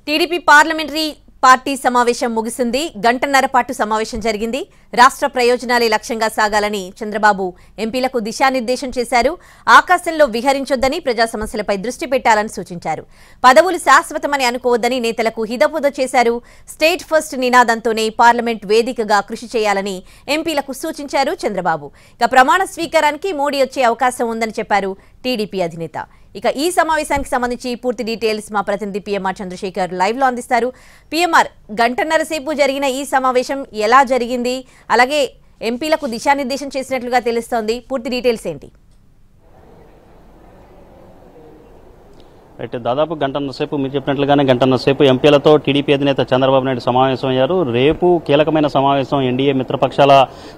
TDP parliamentary party సమావేశం ముగిసింది. గంటన్నర పాటు సమావేశం జరిగింది. రాష్ట్ర ప్రయోజనాలే లక్ష్యంగా సాగాలని చంద్రబాబు ఎంపీలకు దిశానిర్దేశం చేశారు. ఆకాశంలో విహరించొద్దని, ప్రజా సమస్యలపై దృష్టి పెట్టాలని సూచించారు. పదవులు శాశ్వతమని అనుకోవద్దని నేతలకు హితబోధ చేశారు. స్టేట్ ఫస్ట్ నినాదంతోనే పార్లమెంట్ వేదికగా కృషి చేయాలని ఎంపీలకు సూచించారు చంద్రబాబు. ఇక ప్రమాణ స్వీకారానికి మోడీ వచ్చే అవకాశం ఉందని చెప్పారు టీడీపీ అధినేత. ఇక ఈ సమావేశానికి సంబంధించి పూర్తి డీటెయిల్స్ మా ప్రతినిధి పిఎంఆర్ చంద్రశేఖర్ లైవ్ లో అందిస్తారు. పిఎంఆర్, గంటన్నర సేపు జరిగిన ఈ సమావేశం ఎలా జరిగింది, అలాగే ఎంపీలకు దిశానిర్దేశం చేసినట్లుగా తెలుస్తోంది, పూర్తి డీటెయిల్స్ ఏంటి? రైట్, దాదాపు గంటన్నర సేపు మీరు చెప్పినట్లుగానే గంటన్నర సేపు ఎంపీలతో టీడీపీ అధినేత చంద్రబాబు నాయుడు సమావేశం అయ్యారు. రేపు కీలకమైన సమావేశం, ఎన్డీఏ మిత్రపక్షాల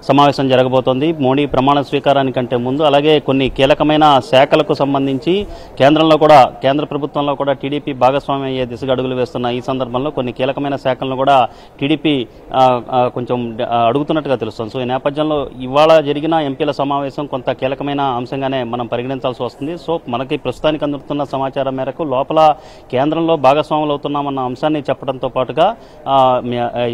సమావేశం జరగబోతోంది. మోడీ ప్రమాణ స్వీకారానికంటే ముందు అలాగే కొన్ని కీలకమైన శాఖలకు సంబంధించి కేంద్ర ప్రభుత్వంలో కూడా టీడీపీ భాగస్వామ్యం అయ్యే దిశగా అడుగులు వేస్తున్న ఈ సందర్భంలో కొన్ని కీలకమైన శాఖలను కూడా టీడీపీ కొంచెం అడుగుతున్నట్టుగా తెలుస్తుంది. సో ఈ నేపథ్యంలో ఇవాళ జరిగిన ఎంపీల సమావేశం కొంత కీలకమైన అంశంగానే మనం పరిగణించాల్సి వస్తుంది. సో మనకి ప్రస్తుతానికి అందుతున్న సమాచారం మేరకు లోపల కేంద్రంలో భాగస్వాములు అవుతున్నామన్న అంశాన్ని చెప్పడంతో పాటుగా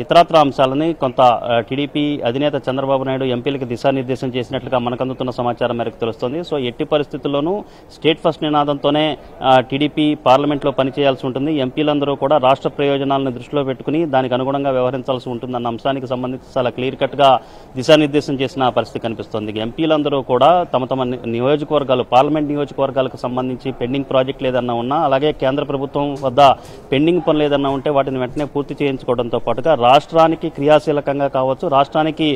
ఇతరత్ర అంశాలని కొంత టీడీపీ అధినేత చంద్రబాబు నాయుడు ఎంపీలకు దిశానిర్దేశం చేసినట్లుగా మనకు అందుతున్న సమాచారం మేరకు తెలుస్తోంది. సో ఎట్టి పరిస్థితుల్లోనూ స్టేట్ ఫస్ట్ నినాదంతోనే టీడీపీ పార్లమెంట్లో పనిచేయాల్సి ఉంటుంది. ఎంపీలందరూ కూడా రాష్ట్ర ప్రయోజనాలను దృష్టిలో పెట్టుకుని దానికి అనుగుణంగా వ్యవహరించాల్సి ఉంటుందన్న అంశానికి సంబంధించి చాలా క్లియర్ కట్ గా దిశానిర్దేశం చేసిన పరిస్థితి కనిపిస్తోంది. ఎంపీలందరూ కూడా తమ తమ నియోజకవర్గాలు, పార్లమెంట్ నియోజకవర్గాలకు సంబంధించి పెండింగ్ ప్రాజెక్టులు ఏదన్నా ఉన్నా, అలాగే కేంద్ర ప్రభుత్వం వద్ద పెండింగ్ పనులు ఏదన్నా ఉంటే వాటిని వెంటనే పూర్తి చేయించుకోవడంతో పాటుగా రాష్ట్రానికి క్రియాశీలకంగా కావచ్చు, రాష్ట్రానికి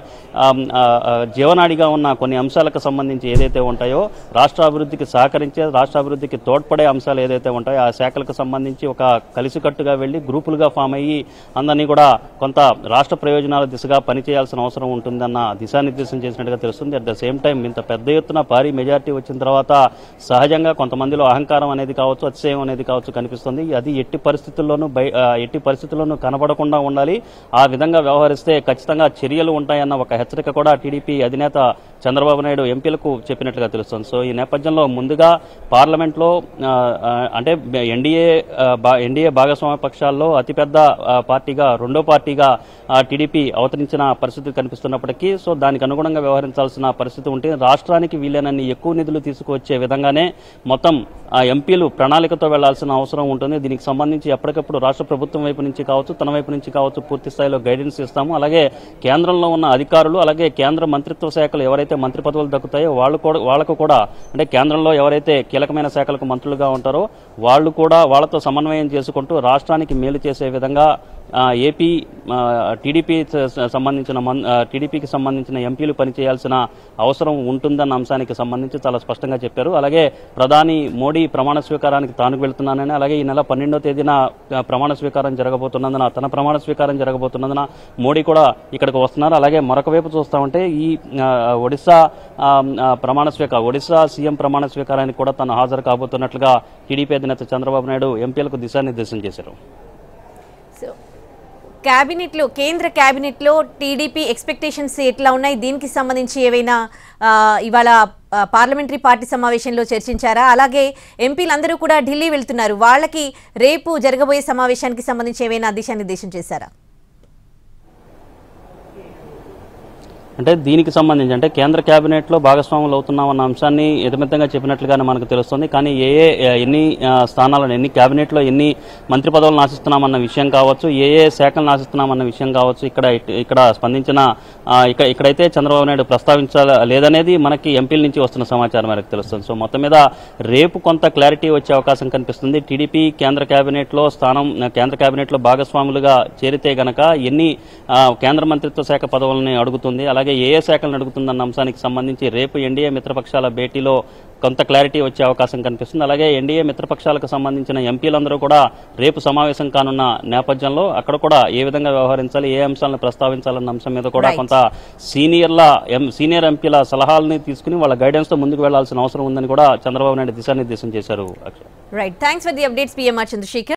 జీవనాడిగా ఉన్న కొన్ని అంశాలకు సంబంధించి ఏదైతే ఉంటాయో, రాష్ట్ర అభివృద్ధికి సహకరించే, రాష్ట్ర అభివృద్ధికి తోడ్పడే అంశాలు ఏదైతే ఉంటాయో ఆ శాఖలకు సంబంధించి ఒక కలిసికట్టుగా వెళ్లి గ్రూపులుగా ఫామ్ అయ్యి అందరినీ కూడా కొంత రాష్ట్ర ప్రయోజనాల దిశగా పనిచేయాల్సిన అవసరం ఉంటుందన్న దిశానిర్దేశం చేసినట్టుగా తెలుస్తుంది. అట్ ద సేమ్ టైం ఇంత పెద్ద ఎత్తున భారీ మెజార్టీ వచ్చిన తర్వాత సహజంగా కొంతమందిలో అహంకారం అనేది కావచ్చు, అతిశయం అనేది కావచ్చు కనిపిస్తుంది. అది ఎట్టి పరిస్థితుల్లోనూ కనబడకుండా ఉండాలి. ఆ విధంగా వ్యవహరిస్తే ఖచ్చితంగా చర్యలు ఉంటాయన్న ఒక హెచ్చరిక కూడా టీడీపీ అధినేత చంద్రబాబు నాయుడు ఎంపీలకు చెప్పినట్లుగా తెలుస్తుంది. సో ఈ నేపథ్యంలో ముందుగా పార్లమెంట్లో అంటే ఎన్డీఏ భాగస్వామ్య పక్షాల్లో అతిపెద్ద పార్టీగా, రెండో పార్టీగా టీడీపీ అవతరించిన పరిస్థితి కనిపిస్తున్నప్పటికీ సో దానికి అనుగుణంగా వ్యవహరించాల్సిన పరిస్థితి ఉంటే రాష్ట్రానికి వీలైనన్ని ఎక్కువ నిధులు తీసుకువచ్చే విధంగానే మొత్తం ఎంపీలు ప్రణాళికతో వెళ్లాల్సిన అవసరం ఉంటుంది. దీనికి సంబంధించి ఎప్పటికప్పుడు రాష్ట్ర ప్రభుత్వం వైపు నుంచి కావచ్చు, తన వైపు నుంచి కావచ్చు పూర్తి స్థాయిలో గైడెన్స్ ఇస్తాము. అలాగే కేంద్రంలో ఉన్న అధికారులు, అలాగే కేంద్ర మంత్రిత్వ శాఖలు ఎవరైతే మంత్రి పదవులు దక్కుతాయో వాళ్లకు కూడా, అంటే కేంద్రంలో ఎవరైతే కీలకమైన శాఖలకు మంత్రులుగా ఉంటారో వాళ్ళు కూడా వాళ్ళతో సమన్వయం చేసుకుంటూ రాష్ట్రానికి మేలు చేసే విధంగా ఏపీ టీడీపీకి సంబంధించిన ఎంపీలు పనిచేయాల్సిన అవసరం ఉంటుందన్న అంశానికి సంబంధించి చాలా స్పష్టంగా చెప్పారు. అలాగే ప్రధాని మోడీ ప్రమాణ స్వీకారానికి తాను వెళ్తున్నానని, అలాగే ఈ నెల 12వ తేదీన ప్రమాణ స్వీకారం జరగబోతున్నందున, తన ప్రమాణ స్వీకారం జరగబోతున్నందున మోడీ కూడా ఇక్కడికి వస్తున్నారు. అలాగే మరొక వైపు చూస్తామంటే ఈ ఒడిశా సీఎం ప్రమాణ స్వీకారానికి కూడా తను హాజరు కాబోతున్నట్లుగా టీడీపీ అధినేత చంద్రబాబు నాయుడు ఎంపీలకు దిశానిర్దేశం చేశారు. కేంద్ర కేబినెట్ లో టీడీపీ ఎక్స్పెక్టేషన్స్ ఎట్లా ఉన్నాయి? దీనికి సంబంధించి ఏవైనా ఇవాళ పార్లమెంటరీ పార్టీ సమావేశంలో చర్చించారా? అలాగే ఎంపీలందరూ కూడా ఢిల్లీ వెళ్తున్నారు, వాళ్ళకి రేపు జరగబోయే సమావేశానికి సంబంధించి ఏవైనా దిశానిర్దేశం చేశారా? అంటే దీనికి సంబంధించి అంటే కేంద్ర కేబినెట్లో భాగస్వాములు అవుతున్నామన్న అంశాన్ని యథమితంగా చెప్పినట్లుగానే మనకు తెలుస్తుంది. కానీ ఎన్ని స్థానాలను, ఎన్ని కేబినెట్లో ఎన్ని మంత్రి పదవులను ఆశిస్తున్నామన్న విషయం కావచ్చు, ఏ శాఖలను ఆశిస్తున్నామన్న విషయం కావచ్చు, ఇక్కడ స్పందించిన ఇక్కడైతే చంద్రబాబు నాయుడు లేదనేది మనకి ఎంపీల నుంచి వస్తున్న సమాచారం మేరకు తెలుస్తుంది. సో మొత్తం మీద రేపు కొంత క్లారిటీ వచ్చే అవకాశం కనిపిస్తుంది. టీడీపీ కేంద్ర కేబినెట్లో భాగస్వాములుగా చేరితే గనక ఎన్ని కేంద్ర మంత్రిత్వ శాఖ పదవులని అడుగుతుంది, అలాగే ఏ శాఖలను అడుగుతుందన్న అంశానికి సంబంధించి రేపు ఎన్డీఏ మిత్రపక్షాల భేటీలో కొంత క్లారిటీ వచ్చే అవకాశం కనిపిస్తుంది. అలాగే ఎన్డీఏ మిత్రపక్షాలకు సంబంధించిన ఎంపీలందరూ కూడా రేపు సమావేశం కానున్న నేపథ్యంలో అక్కడ కూడా ఏ విధంగా వ్యవహరించాలి, ఏ అంశాలను ప్రస్తావించాలన్న అంశం మీద కూడా కొంత సీనియర్ ఎంపీల సలహాలని తీసుకుని వాళ్ళ గైడెన్స్ తో ముందుకు వెళ్లాల్సిన అవసరం ఉందని కూడా చంద్రబాబు నాయుడు దిశానిర్దేశం చేశారు. Right, thanks for the updates PMR Chandrasekhar.